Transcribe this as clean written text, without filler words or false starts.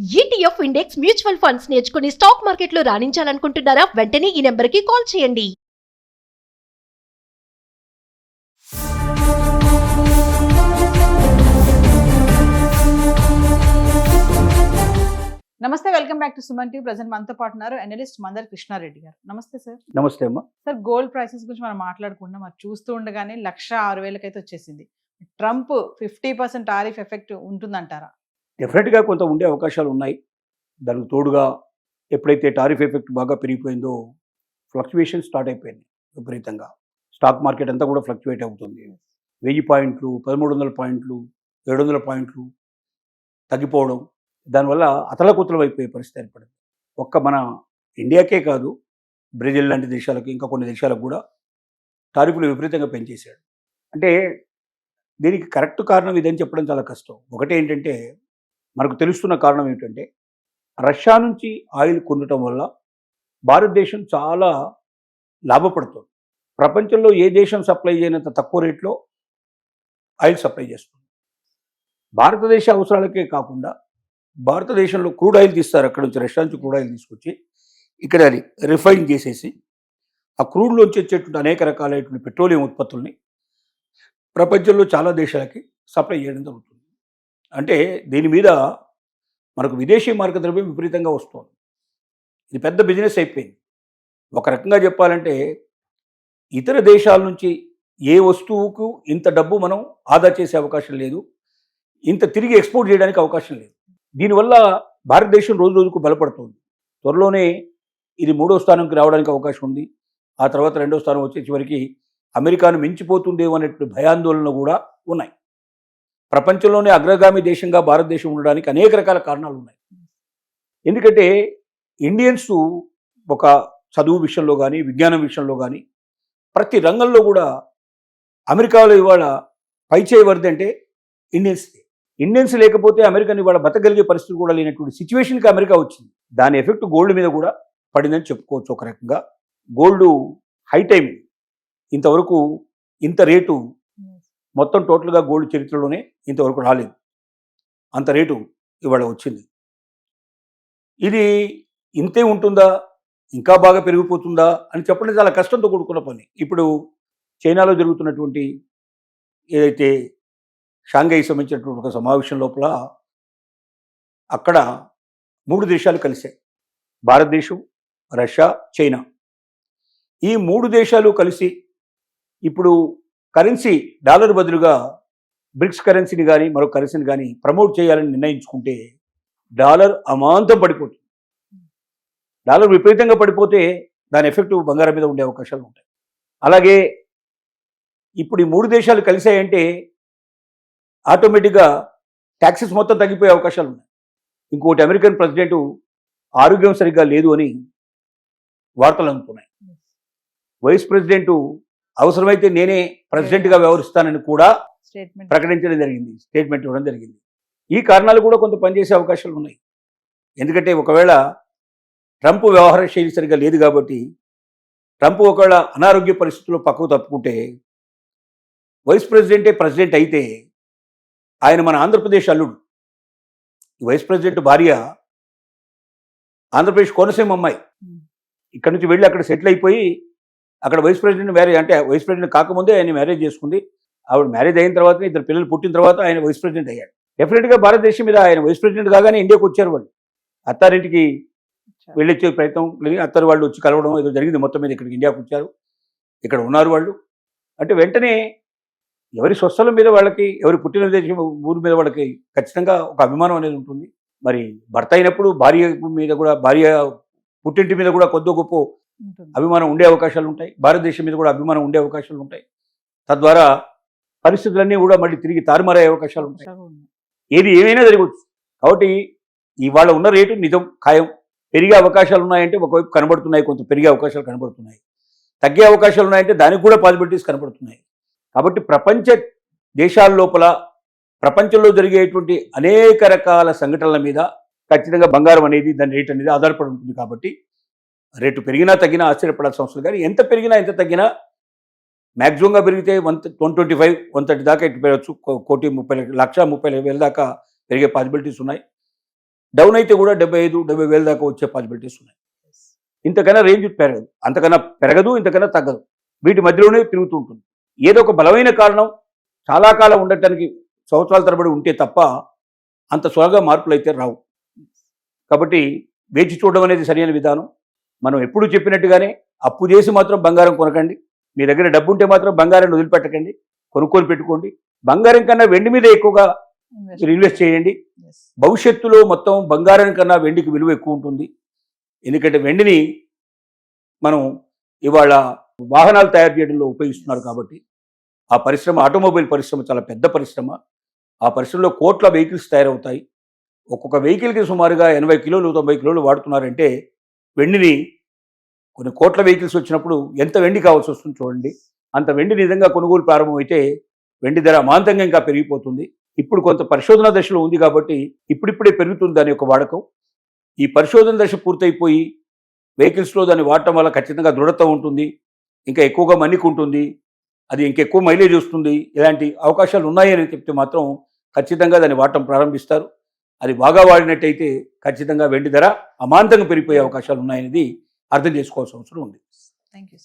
ETF index mutual funds నేర్చుకుని stock మార్కెట్లో రాణించాలనుకుంటున్నారా? వెంటనే ఈ నెంబర్కి కాల్ చేయండి. నమస్తే, welcome back to Suman TV. Present మనతో పాటు ఉన్నారు అనలిస్ట్ మందర్ కృష్ణారెడ్డి గారు. నమస్తే సార్. నమస్తే అమ్మా. సార్, గోల్డ్ ప్రైసెస్ గురించి మనం మాట్లాడుకుంటున్నాం. అది చూస్తూ ఉండగానే 1,06,000 అయితే వచ్చేసింది. ట్రంప్ 50% టారిఫ్ ఎఫెక్ట్ ఉంటుందంటారా? డెఫినెట్గా కొంత ఉండే అవకాశాలు ఉన్నాయి. దానికి తోడుగా ఎప్పుడైతే టారిఫ్ ఎఫెక్ట్ బాగా పెరిగిపోయిందో ఫ్లక్చువేషన్ స్టార్ట్ అయిపోయింది విపరీతంగా. స్టాక్ మార్కెట్ అంతా కూడా ఫ్లక్చువేట్ అవుతుంది. 1000 పాయింట్లు, 1300 పాయింట్లు, 700 పాయింట్లు తగ్గిపోవడం, దానివల్ల అతలకుతలం అయిపోయే పరిస్థితి ఏర్పడింది. ఒక్క మన ఇండియాకే కాదు, బ్రెజిల్ లాంటి దేశాలకు, ఇంకా కొన్ని దేశాలకు కూడా టారిఫ్లు విపరీతంగా పెంచేశాడు. అంటే దీనికి కరెక్ట్ కారణం ఇదని చెప్పడం చాలా కష్టం. ఒకటి ఏంటంటే, మనకు తెలుస్తున్న కారణం ఏమిటంటే, రష్యా నుంచి ఆయిల్ కొనటం వల్ల భారతదేశం చాలా లాభపడుతుంది. ప్రపంచంలో ఏ దేశం సప్లై చేయనంత తక్కువ రేట్లో ఆయిల్ సప్లై చేస్తుంది. భారతదేశ అవసరాలకే కాకుండా భారతదేశంలో క్రూడ్ ఆయిల్ తీస్తారు. అక్కడ నుంచి రష్యా నుంచి క్రూడ్ ఆయిల్ తీసుకొచ్చి ఇక్కడ అది రిఫైన్ చేసేసి ఆ క్రూడ్లోంచి వచ్చేటువంటి అనేక రకాలైనటువంటి పెట్రోలియం ఉత్పత్తుల్ని ప్రపంచంలో చాలా దేశాలకి సప్లై చేయడం జరుగుతుంది. అంటే దీని మీద మనకు విదేశీ మార్గ ద్రవ్యం విపరీతంగా వస్తుంది. ఇది పెద్ద బిజినెస్ అయిపోయింది. ఒక రకంగా చెప్పాలంటే, ఇతర దేశాల నుంచి ఏ వస్తువుకు ఇంత డబ్బు మనం ఆదా చేసే అవకాశం లేదు, ఇంత తిరిగి ఎక్స్పోర్ట్ చేయడానికి అవకాశం లేదు. దీనివల్ల భారతదేశం రోజు రోజుకు బలపడుతుంది. త్వరలోనే ఇది 3వ స్థానంకి రావడానికి అవకాశం ఉంది. ఆ తర్వాత 2వ స్థానం వచ్చే చివరికి అమెరికాను మించిపోతుందేమో అనేటువంటి భయాందోళనలు కూడా ఉన్నాయి. ప్రపంచంలోనే అగ్రగామి దేశంగా భారతదేశం ఉండడానికి అనేక రకాల కారణాలు ఉన్నాయి. ఎందుకంటే ఇండియన్స్ ఒక చదువు విషయంలో కానీ, విజ్ఞానం విషయంలో కానీ, ప్రతి రంగంలో కూడా అమెరికాలో ఇవాళ పైచేయవరది అంటే ఇండియన్స్ లేకపోతే అమెరికాని ఇవాళ బతకగలిగే పరిస్థితి కూడా లేనటువంటి సిచ్యువేషన్కి అమెరికా వచ్చింది. దాని ఎఫెక్ట్ గోల్డ్ మీద కూడా పడిందని చెప్పుకోవచ్చు. ఒక రకంగా గోల్డ్ హై టైం, ఇంతవరకు ఇంత రేటు మొత్తం టోటల్గా గోల్డ్ చరిత్రలోనే ఇంతవరకు రాలేదు. అంత రేటు ఇవాళ వచ్చింది. ఇది ఇంతే ఉంటుందా, ఇంకా బాగా పెరిగిపోతుందా అని చెప్పడం చాలా కష్టంతో కూడుకున్న పని. ఇప్పుడు చైనాలో జరుగుతున్నటువంటి ఏదైతే షాంఘై సంబంధించినటువంటి ఒక సమావేశం లోపల అక్కడ 3 దేశాలు కలిశాయి. భారతదేశం, రష్యా, చైనా. ఈ 3 దేశాలు కలిసి ఇప్పుడు కరెన్సీ డాలర్ బదులుగా బ్రిక్స్ కరెన్సీని కానీ మరో కరెన్సీని కానీ ప్రమోట్ చేయాలని నిర్ణయించుకుంటే డాలర్ అమాంతం పడిపోతుంది. డాలర్ విపరీతంగా పడిపోతే దాని ఎఫెక్ట్ బంగారం మీద ఉండే అవకాశాలు ఉంటాయి. అలాగే ఇప్పుడు ఈ 3 దేశాలు కలిసాయంటే ఆటోమేటిక్గా ట్యాక్సెస్ మొత్తం తగ్గిపోయే అవకాశాలు ఉన్నాయి. ఇంకోటి, అమెరికన్ ప్రెసిడెంట్ ఆరోగ్యం సరిగ్గా లేదు అని వార్తలు అందుతున్నాయి. వైస్ ప్రెసిడెంట్ అవసరమైతే నేనే ప్రెసిడెంట్గా వ్యవహరిస్తానని కూడా ప్రకటించడం జరిగింది, స్టేట్మెంట్ ఇవ్వడం జరిగింది. ఈ కారణాలు కూడా కొంత పనిచేసే అవకాశాలు ఉన్నాయి. ఎందుకంటే ఒకవేళ ట్రంప్ వ్యవహార శైలి సరిగ్గా లేదు కాబట్టి, ట్రంప్ ఒకవేళ అనారోగ్య పరిస్థితుల్లో పక్కకు తప్పుకుంటే వైస్ ప్రెసిడెంటే ప్రెసిడెంట్ అయితే ఆయన మన ఆంధ్రప్రదేశ్ అల్లుడు. వైస్ ప్రెసిడెంట్ భార్య ఆంధ్రప్రదేశ్ కోనసీమ అమ్మాయి. ఇక్కడ నుంచి వెళ్ళి అక్కడ సెటిల్ అయిపోయి అక్కడ వైస్ ప్రెసిడెంట్ మ్యారేజ్, అంటే వైస్ ప్రెసిడెంట్ కాకముందే ఆయన మ్యారేజ్ చేసుకుంది. ఆవిడ మ్యారేజ్ అయిన తర్వాత 2 పిల్లలు పుట్టిన తర్వాత ఆయన వైస్ ప్రెసిడెంట్ అయ్యాడు. డెఫినెట్గా భారతదేశం మీద ఆయన వైస్ ప్రెసిడెంట్ కాగానే ఇండియాకి వచ్చారు. వాళ్ళు అత్తారింటికి వెళ్ళొచ్చే ప్రయత్నం లేదు, అత్తారు వాళ్ళు వచ్చి కలవడం ఏదో జరిగింది. మొత్తం మీద ఇక్కడికి ఇండియాకి వచ్చారు, ఇక్కడ ఉన్నారు వాళ్ళు. అంటే వెంటనే ఎవరి స్వస్థలం మీద వాళ్ళకి, ఎవరి పుట్టిన దేశం ఊరి మీద వాళ్ళకి ఖచ్చితంగా ఒక అభిమానం అనేది ఉంటుంది. మరి భర్త అయినప్పుడు భార్య మీద కూడా, భార్య పుట్టింటి మీద కూడా కొద్ది గొప్ప అభిమానం ఉండే అవకాశాలు ఉంటాయి. భారతదేశం మీద కూడా అభిమానం ఉండే అవకాశాలు ఉంటాయి. తద్వారా పరిస్థితులన్నీ కూడా మళ్ళీ తిరిగి తారుమారే అవకాశాలు ఉంటాయి. ఏది ఏమైనా జరగవచ్చు. కాబట్టి ఇవాళ ఉన్న రేటు నిజం, ఖాయం. పెరిగే అవకాశాలు ఉన్నాయంటే ఒకవైపు కనబడుతున్నాయి, కొంత పెరిగే అవకాశాలు కనబడుతున్నాయి. తగ్గే అవకాశాలు ఉన్నాయంటే దానికి కూడా పాసిబిలిటీస్ కనబడుతున్నాయి. కాబట్టి ప్రపంచ దేశాల లోపల, ప్రపంచంలో జరిగేటువంటి అనేక రకాల సంఘటనల మీద ఖచ్చితంగా బంగారం అనేది, దాని రేట్ అనేది ఆధారపడి ఉంటుంది. కాబట్టి రేటు పెరిగినా తగ్గినా ఆశ్చర్యపడాల్సిన అవసరం కానీ, ఎంత పెరిగినా ఎంత తగ్గినా మ్యాక్సిమంగా పెరిగితే 125, 130 దాకా ఇటు పెరగచ్చు. 1,30,00,000 దాకా పెరిగే పాసిబిలిటీస్ ఉన్నాయి. డౌన్ అయితే కూడా 75,000-70,000 దాకా వచ్చే పాసిబిలిటీస్ ఉన్నాయి. ఇంతకన్నా రేంజ్ పెరగదు, అంతకన్నా పెరగదు, ఇంతకన్నా తగ్గదు, వీటి మధ్యలోనే తిరుగుతూ ఉంటుంది. ఏదో ఒక బలమైన కారణం చాలా కాలం ఉండటానికి సంవత్సరాల తరబడి ఉంటే తప్ప అంత త్వరగా మార్పులు అయితే రావు. కాబట్టి వేచి చూడడం అనేది సరైన విధానం. మనం ఎప్పుడు చెప్పినట్టుగానే అప్పు చేసి మాత్రం బంగారం కొనకండి. మీ దగ్గర డబ్బు ఉంటే మాత్రం బంగారాన్ని వదిలిపెట్టకండి, కొనుక్కొని పెట్టుకోండి. బంగారం కన్నా వెండి మీద ఎక్కువగా మీరు ఇన్వెస్ట్ చేయండి. భవిష్యత్తులో మొత్తం బంగారం కన్నా వెండికి విలువ ఎక్కువ ఉంటుంది. ఎందుకంటే వెండిని మనం ఇవాళ వాహనాలు తయారు చేయడంలో ఉపయోగిస్తున్నారు కాబట్టి ఆ పరిశ్రమ, ఆటోమొబైల్ పరిశ్రమ చాలా పెద్ద పరిశ్రమ. ఆ పరిశ్రమలో కోట్ల వెహికల్స్ తయారవుతాయి. ఒక్కొక్క వెహికల్కి సుమారుగా 80 కిలోలు 90 కిలోలు వాడుతున్నారంటే వెండిని కొన్ని కోట్ల వెహికల్స్ వచ్చినప్పుడు ఎంత వెండి కావాల్సి వస్తుంది చూడండి. అంత వెండి నిజంగా కొనుగోలు ప్రారంభమైతే వెండి ధర అమాంతంగా ఇంకా పెరిగిపోతుంది. ఇప్పుడు కొంత పరిశోధన దశలో ఉంది కాబట్టి ఇప్పుడిప్పుడే పెరుగుతుంది దాని యొక్క వాడకం. ఈ పరిశోధన దశ పూర్తయిపోయి వెహికల్స్లో దాన్ని వాడటం వల్ల ఖచ్చితంగా దృఢత ఉంటుంది, ఇంకా ఎక్కువగా మన్నిక ఉంటుంది, అది ఇంకెక్కువ మైలేజ్ వస్తుంది. ఇలాంటి అవకాశాలు ఉన్నాయని చెప్తే మాత్రం ఖచ్చితంగా దాన్ని వాడటం ప్రారంభిస్తారు. అది బాగా వాడినట్టయితే ఖచ్చితంగా వెండి ధర అమాంతంగా పెరిగిపోయే అవకాశాలు ఉన్నాయనేది అర్థం చేసుకోవాల్సిన అవసరం ఉంది. Thank you.